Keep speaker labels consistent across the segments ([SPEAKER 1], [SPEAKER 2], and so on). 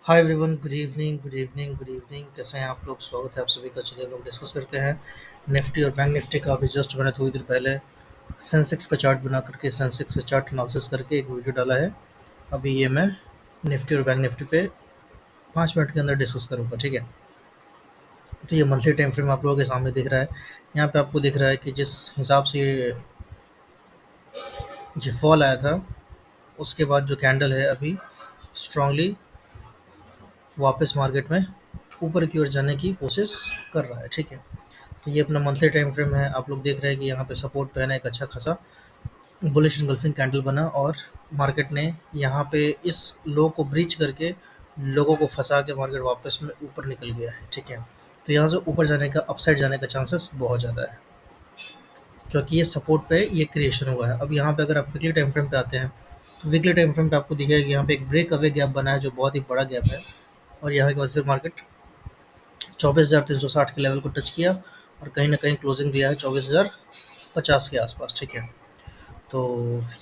[SPEAKER 1] Hi everyone, good evening good evening good evening. कैसे हैं आप लोग? स्वागत है आप सभी का। चलिए लोग डिस्कस करते हैं निफ्टी और बैंक निफ्टी का। अभी जस्ट मैंने थोड़ी देर पहले सेंसेक्स का चार्ट बना करके, सेंसेक्स का चार्ट एनालिसिस करके एक वीडियो डाला है। अभी ये मैं निफ्टी और बैंक निफ्टी पे 5 मिनट के अंदर डिस्कस करूँगा, ठीक है। तो ये मंथली टाइम फ्रेम आप लोगों के सामने दिख रहा है। यहाँ पे आपको दिख रहा है कि जिस हिसाब से ये फॉल आया था, उसके बाद जो कैंडल है अभी स्ट्रांगली वापस मार्केट में ऊपर की ओर जाने की कोशिश कर रहा है, ठीक है। तो ये अपना मंथली टाइम फ्रेम है। आप लोग देख रहे हैं कि यहाँ पे सपोर्ट पे है ना, एक अच्छा खासा बुलिश इनगल्फिंग कैंडल बना और मार्केट ने यहाँ पे इस लो को ब्रीच करके लोगों को फंसा के मार्केट वापस में ऊपर निकल गया है, ठीक है। तो यहाँ से ऊपर जाने का, अपसाइड जाने का चांसेस बहुत ज़्यादा है, क्योंकि ये सपोर्ट पे ये क्रिएशन हुआ है। अब यहाँ पे अगर आप वीकली टाइम फ्रेम पे आते हैं, तो वीकली टाइम फ्रेम पे आपको दिखेगा कि यहाँ पे एक ब्रेक अवे गैप बना है, जो बहुत ही बड़ा गैप है। और यहाँ के बाद फिर मार्केट 24,360 के लेवल को टच किया और कहीं ना कहीं क्लोजिंग दिया है 24,050 के आसपास, ठीक है। तो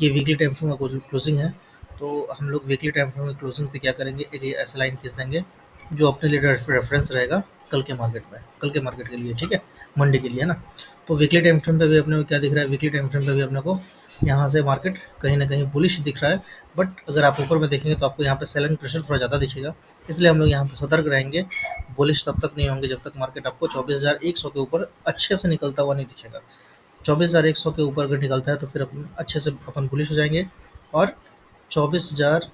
[SPEAKER 1] ये वीकली टाइम फ्रेम का क्लोजिंग है। तो हम लोग वीकली टाइम फ्रेम में क्लोजिंग पे क्या करेंगे, एक ये ऐसा लाइन खींच देंगे जो अपने लिए रेफरेंस रहेगा कल के मार्केट में, कल के मार्केट के लिए, ठीक है, मंडे के लिए, है ना। तो वीकली टाइम फ्रेम पे भी अपने को क्या दिख रहा है, वीकली टाइम फ्रेम पे भी अपने को यहाँ से मार्केट कहीं ना कहीं बुलिश दिख रहा है। बट अगर आप ऊपर में देखेंगे तो आपको यहाँ पे सेलिंग प्रेशर थोड़ा ज़्यादा दिखेगा, इसलिए हम लोग यहाँ पे सतर्क रहेंगे। बुलिश तब तक नहीं होंगे जब तक मार्केट आपको 24,100 के ऊपर अच्छे से निकलता हुआ नहीं दिखेगा। 24,100 के ऊपर अगर निकलता है तो फिर अपन अच्छे से अपन बुलिश हो जाएंगे। और 24,000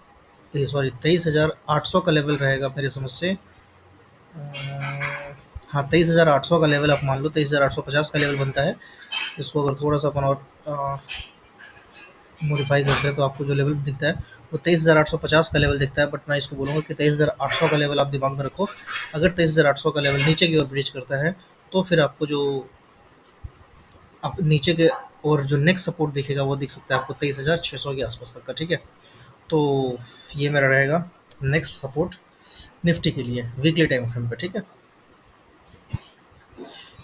[SPEAKER 1] सॉरी 23,800 का लेवल रहेगा मेरे समझ से। हाँ, 23,800 का लेवल आप मान लो, 23,850 का लेवल बनता है। इसको अगर थोड़ा सा अपन और मॉडिफाई करते हैं तो आपको जो लेवल दिखता है वो 23,850 का लेवल दिखता है। बट मैं इसको बोलूँगा कि 23,800 का लेवल आप दिमाग में रखो। अगर 23,800 का लेवल नीचे की ओर ब्रीच करता है तो फिर आपको जो आप नीचे के और जो नेक्स्ट सपोर्ट दिखेगा वो दिख सकता है आपको 23,600 के आसपास तक का, ठीक है। तो ये मेरा रहेगा नेक्स्ट सपोर्ट निफ्टी के लिए वीकली टाइम फ्रेम पे, ठीक है।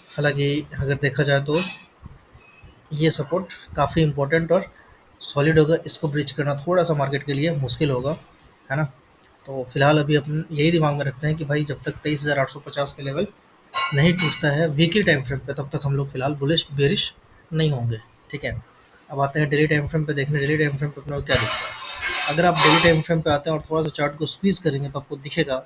[SPEAKER 1] हालांकि अगर देखा जाए तो ये सपोर्ट काफ़ी इंपॉर्टेंट और सॉलिड होगा। इसको ब्रीच करना थोड़ा सा मार्केट के लिए मुश्किल होगा, है ना। तो फिलहाल अभी अपन यही दिमाग में रखते हैं कि भाई जब तक 23,850 का लेवल नहीं टूटता है वीकली टाइम फ्रेम पे, तब तक हम लोग फिलहाल बुलिश बेरिश नहीं होंगे, ठीक है। अब आते हैं डेली टाइम फ्रेम पे देखने, डेली टाइम फ्रेम पे अपने को क्या दिखता है। अगर आप डेली टाइम फ्रेम पे आते हैं और थोड़ा सा चार्ट को स्क्वीज करेंगे तो आपको दिखेगा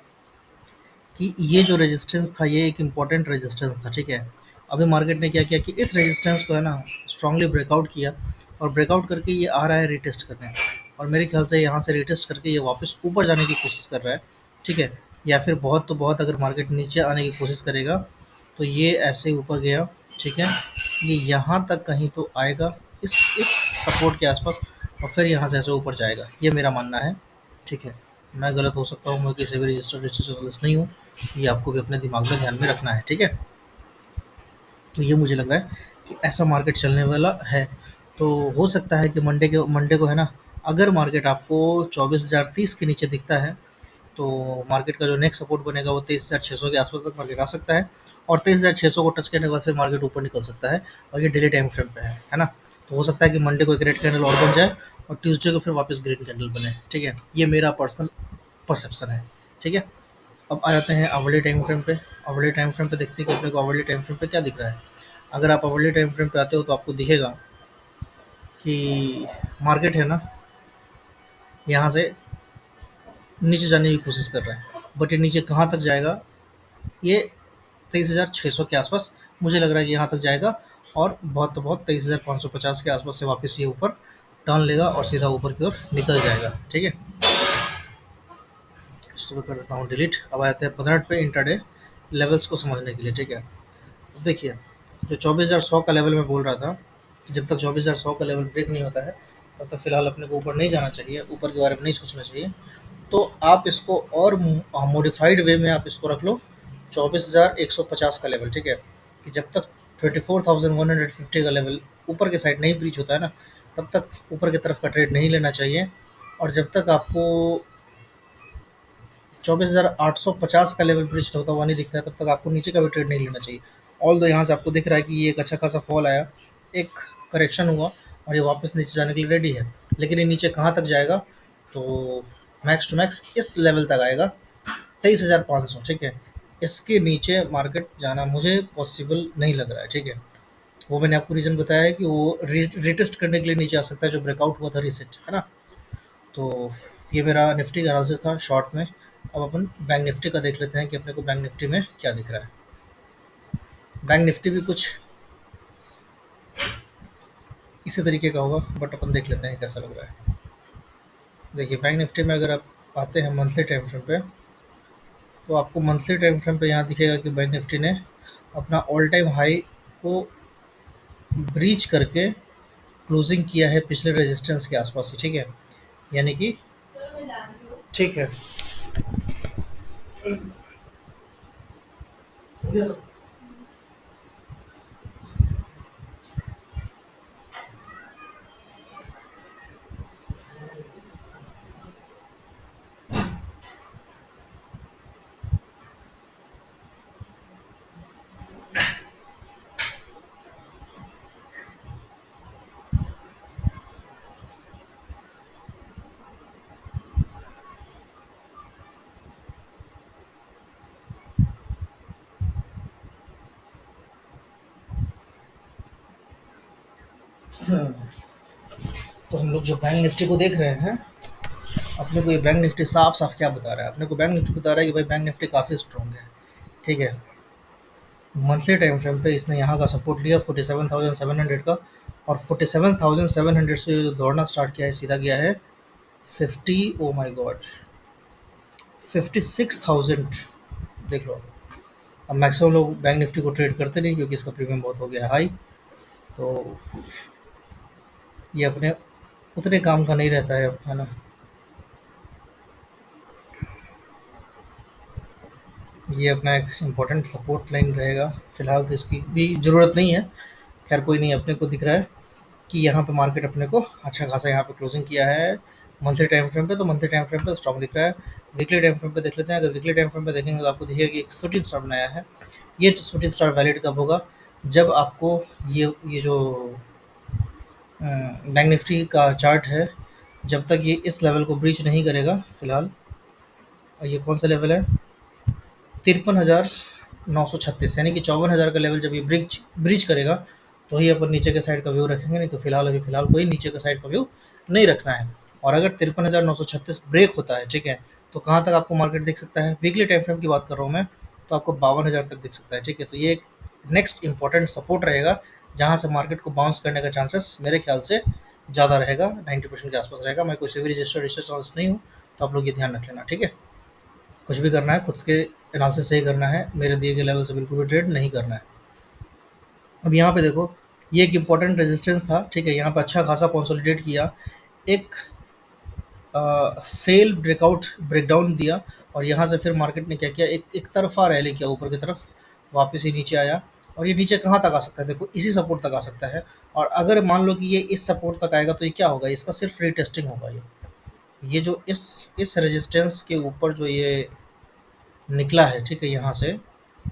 [SPEAKER 1] कि ये जो रेजिस्टेंस था ये एक इम्पॉर्टेंट रेजिस्टेंस था, ठीक है। अभी मार्केट ने क्या किया कि इस रेजिस्टेंस को है ना स्ट्रांगली ब्रेकआउट किया और ब्रेकआउट करके ये आ रहा है रिटेस्ट करने। और मेरे ख्याल से यहाँ से रिटेस्ट करके ये वापस ऊपर जाने की कोशिश कर रहा है, ठीक है। या फिर बहुत तो बहुत अगर मार्केट नीचे आने की कोशिश करेगा तो ये ऐसे ऊपर गया, ठीक है। ये यहाँ तक कहीं तो आएगा इस सपोर्ट के आसपास और फिर यहाँ से ऐसे ऊपर जाएगा, ये मेरा मानना है, ठीक है। मैं गलत हो सकता हूँ, मैं किसी भी रजिस्टर्ड जर्नलिस्ट नहीं हूँ। ये आपको भी अपने दिमाग में ध्यान में रखना है, ठीक है। तो ये मुझे लग रहा है कि ऐसा मार्केट चलने वाला है। तो हो सकता है कि मंडे को है ना, अगर मार्केट आपको 24,030 के नीचे दिखता है तो मार्केट का जो नेक्स्ट सपोर्ट बनेगा वो 23,600 के आसपास तक मार्केट आ सकता है। और 23,600 को टच करने के बाद फिर मार्केट ऊपर निकल सकता है। और ये डेली टाइम फ्रेम पे है ना। तो हो सकता है कि मंडे को एक रेड कैंडल और बन जाए और ट्यूसडे को फिर वापस ग्रीन कैंडल बने, ठीक है। ये मेरा पर्सनल परसेप्शन है, ठीक है। अब आ जाते हैं आवरली टाइम फ्रेम पे। आवरली टाइम फ्रेम पे देखते हैं कि अपने को आवरली टाइम फ्रेम पे क्या दिख रहा है। अगर आप आवरली टाइम फ्रेम पे आते हो तो आपको दिखेगा कि मार्केट है ना यहाँ से नीचे जाने की कोशिश कर रहा है। बट ये नीचे कहाँ तक जाएगा, ये 23,600 के आसपास मुझे लग रहा है कि यहाँ तक जाएगा। और बहुत तो बहुत 23,550 के आसपास से वापस ये ऊपर टर्न लेगा और सीधा ऊपर की ओर निकल जाएगा, ठीक है। इसको मैं कर देता हूँ डिलीट। अब आते हैं 15 मिनट पे इंट्राडे लेवल्स को समझने के लिए, ठीक है। अब देखिए, जो 24,100 का लेवल मैं बोल रहा था कि जब तक 24,100 का लेवल ब्रेक नहीं होता है तब तक फिलहाल अपने को ऊपर नहीं जाना चाहिए, ऊपर के बारे में नहीं सोचना चाहिए। तो आप इसको और मॉडिफाइड वे में आप इसको रख लो 24,150 का लेवल, ठीक है। कि जब तक 24,150 का लेवल ऊपर के साइड नहीं ब्रीच होता है ना, तब तक ऊपर की तरफ का ट्रेड नहीं लेना चाहिए। और जब तक आपको 24,850 का लेवल ब्रीच होता हुआ नहीं दिखता है तब तक आपको नीचे का भी ट्रेड नहीं लेना चाहिए। ऑल दो यहाँ से आपको दिख रहा है कि ये एक अच्छा खासा फॉल आया, एक करेक्शन हुआ और ये वापस नीचे जाने के लिए रेडी है। लेकिन ये नीचे कहाँ तक जाएगा, तो मैक्स टू मैक्स इस लेवल तक आएगा 23,500, ठीक है। इसके नीचे मार्केट जाना मुझे पॉसिबल नहीं लग रहा है, ठीक है। वो मैंने आपको रीज़न बताया है कि वो रिटेस्ट करने के लिए नीचे आ सकता है, जो ब्रेकआउट हुआ था रिसेंट, है ना। तो ये मेरा निफ्टी का एनालिसिस था शॉर्ट में। अब अपन बैंक निफ्टी का देख लेते हैं कि अपने को बैंक निफ्टी में क्या दिख रहा है। बैंक निफ्टी भी कुछ इसी तरीके का होगा, बट अपन देख लेते हैं कैसा लग रहा है। देखिए बैंक निफ्टी में अगर आप आते हैं मंथली टाइम फ्रेम पे, तो आपको मंथली टाइम फ्रेम पे यहाँ दिखेगा कि बैंक निफ्टी ने अपना ऑल टाइम हाई को ब्रीच करके क्लोजिंग किया है पिछले रेजिस्टेंस के आसपास ही, ठीक है। यानी कि ठीक है। तो हम लोग जो बैंक निफ्टी को देख रहे हैं, अपने को ये बैंक निफ्टी साफ साफ क्या बता रहा है, अपने को बैंक निफ्टी बता रहा है कि भाई बैंक निफ्टी काफ़ी स्ट्रॉन्ग है, ठीक है। मंथली टाइम फ्रेम पे इसने यहाँ का सपोर्ट लिया 47,700 का, और 47,700 से जो दौड़ना स्टार्ट किया है सीधा गया है 50, ओ माय गॉड, 56,000। देख लो। अब मैक्सिमम लोग बैंक निफ्टी को ट्रेड करते नहीं, क्योंकि इसका प्रीमियम बहुत हो गया है हाई। तो ये अपने उतने काम का नहीं रहता है अब, है ना। ये अपना एक इम्पोर्टेंट सपोर्ट लाइन रहेगा। फिलहाल तो इसकी भी ज़रूरत नहीं है। खैर कोई नहीं, अपने को दिख रहा है कि यहाँ पे मार्केट अपने को अच्छा खासा यहाँ पे क्लोजिंग किया है मंथली टाइम फ्रेम पे। तो मंथली टाइम फ्रेम पे स्ट्रॉन्ग दिख रहा है। वीकली टाइम फ्रेम पे देख लेते हैं। अगर वीकली टाइम फ्रेम पे देखेंगे तो आपको दिखेगा कि एक शूटिंग स्टार बनाया है। ये शूटिंग स्टार वैलिड कब होगा, जब आपको ये जो बैंक निफ्टी का चार्ट है, जब तक ये इस लेवल को ब्रीच नहीं करेगा फिलहाल। और ये कौन सा लेवल है, 53,936, यानी कि 54,000 का लेवल जब ये ब्रिज ब्रिज करेगा, तो ही अपन नीचे के साइड का व्यू रखेंगे। नहीं तो फिलहाल अभी फिलहाल कोई नीचे के साइड का व्यू नहीं रखना है। और अगर 53,936 ब्रेक होता है, ठीक है, तो कहाँ तक आपको मार्केट दिख सकता है, वीकली टाइम फ्रेम की बात कर रहा हूँ मैं, तो आपको 52,000 तक दिख सकता है, ठीक है। तो ये एक नेक्स्ट इंपॉर्टेंट सपोर्ट रहेगा, जहाँ से मार्केट को बाउंस करने का चांसेस मेरे ख्याल से ज़्यादा रहेगा, 90% के आसपास रहेगा। मैं कोई से भी रजिस्टर्ड रिसर्च नहीं हूँ, तो आप लोग ये ध्यान रख लेना, ठीक है। कुछ भी करना है खुद के एनालिसिस से ही करना है, मेरे दिए गए लेवल से बिल्कुल भी ट्रेड नहीं करना है। अब यहाँ पे देखो, ये एक इम्पॉर्टेंट रेजिस्टेंस था, ठीक है। यहाँ पे अच्छा खासा कंसोलिडेट किया, एक फेल ब्रेकआउट ब्रेकडाउन दिया, और यहाँ से फिर मार्केट ने क्या किया, एक तरफा रैली किया ऊपर की तरफ, वापस ही नीचे आया। और ये नीचे कहाँ तक आ सकता है, देखो इसी सपोर्ट तक आ सकता है। और अगर मान लो कि ये इस सपोर्ट तक आएगा, तो ये क्या होगा, इसका सिर्फ रीटेस्टिंग होगा। ये जो इस रेजिस्टेंस के ऊपर जो ये निकला है, ठीक है, यहाँ से,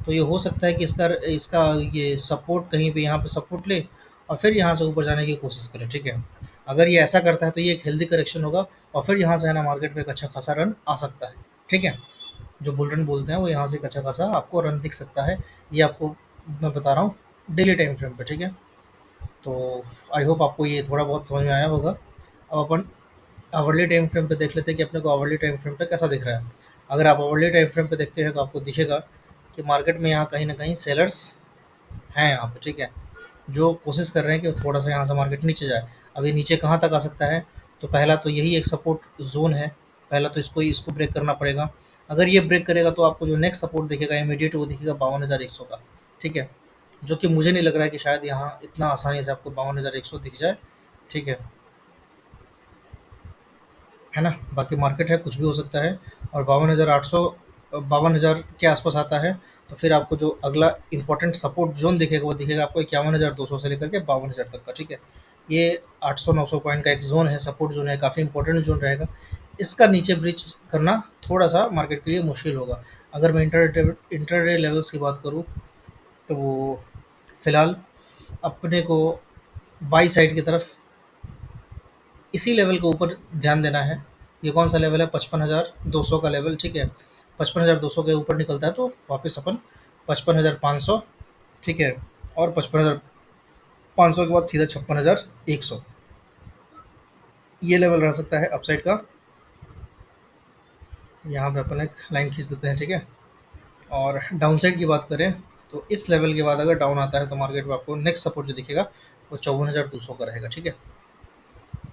[SPEAKER 1] तो ये हो सकता है कि इसका इसका ये सपोर्ट कहीं पे यहाँ पे सपोर्ट ले, और फिर यहाँ से ऊपर जाने की कोशिश करे, ठीक है। अगर ये ऐसा करता है तो ये एक हेल्दी करेक्शन होगा, और फिर यहाँ से है ना मार्केट में एक अच्छा खासा रन आ सकता है, ठीक है। जो बुल रन बोलते हैं, वो यहाँ से एक अच्छा खासा आपको रन दिख सकता है। ये आपको मैं बता रहा हूँ डेली टाइम फ्रेम पे, ठीक है। तो आई होप आपको ये थोड़ा बहुत समझ में आया होगा। अब अपन आवरली टाइम फ्रेम पे देख लेते हैं कि अपने को आवरली टाइम फ्रेम पे कैसा दिख रहा है। अगर आप आवरली टाइम फ्रेम पे देखते हैं, तो आपको दिखेगा कि मार्केट में यहाँ कहीं न कहीं सेलर्स हैं यहाँ पे, ठीक है, जो कोशिश कर रहे हैं कि थोड़ा-सा यहाँ से मार्केट नीचे जाए। अब ये नीचे कहाँ तक आ सकता है, तो पहला तो यही एक सपोर्ट ज़ोन है, पहला तो इसको ब्रेक करना पड़ेगा। अगर ये ब्रेक करेगा, तो आपको जो नेक्स्ट सपोर्ट दिखेगा इमीडिएट, वो दिखेगा 52,100 का, ठीक है, जो कि मुझे नहीं लग रहा है कि शायद यहाँ इतना आसानी से आपको 52,100 दिख जाए, ठीक है। है ना? बाकी मार्केट है, कुछ भी हो सकता है। और 52,800 52,000 के आसपास आता है, तो फिर आपको जो अगला इम्पोर्टेंट सपोर्ट ज़ोन दिखेगा, वो दिखेगा आपको 51,200 से लेकर के 52,000 तक का, ठीक है। ये 800-900 पॉइंट का एक ज़ोन है, सपोर्ट ज़ोन है, काफ़ी इंपॉर्टेंट ज़ोन रहेगा। इसका नीचे ब्रीच करना थोड़ा-सा मार्केट के लिए मुश्किल होगा। अगर मैं इंटरडे लेवल्स की बात करूँ, तो वो फिलहाल अपने को बाई साइड की तरफ इसी लेवल के ऊपर ध्यान देना है। ये कौन सा लेवल है, 55,200 का लेवल, ठीक है। 55,200 के ऊपर निकलता है तो वापस अपन 55,500, ठीक है, और 55,500 के बाद सीधा 56,100, ये लेवल रह सकता है अपसाइड का। यहाँ पे अपन एक लाइन खींच देते हैं, ठीक है। और डाउन साइड की बात करें तो इस लेवल के बाद अगर डाउन आता है तो मार्केट में आपको नेक्स्ट सपोर्ट जो दिखेगा वो 54,200 का रहेगा, ठीक है।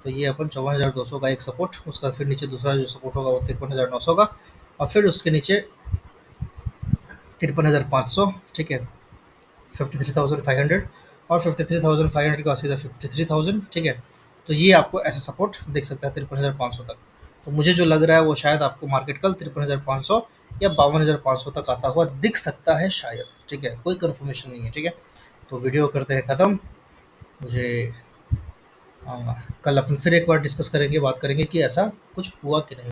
[SPEAKER 1] तो ये अपन 54,200 का एक सपोर्ट, उसका फिर नीचे दूसरा जो सपोर्ट होगा वो 53,900 का, और फिर उसके नीचे 53,500, ठीक है, 53,500, और 53,500 का सीधा 53,000, ठीक है। तो ये आपको ऐसा सपोर्ट दिख सकता है 53,500 तक। तो मुझे जो लग रहा है वो शायद आपको मार्केट कल 53,500 या 52,500 तक आता हुआ दिख सकता है शायद, ठीक है, कोई कंफर्मेशन नहीं है, ठीक है। तो वीडियो करते हैं ख़त्म। मुझे कल अपन फिर एक बार डिस्कस करेंगे, बात करेंगे कि ऐसा कुछ हुआ कि नहीं।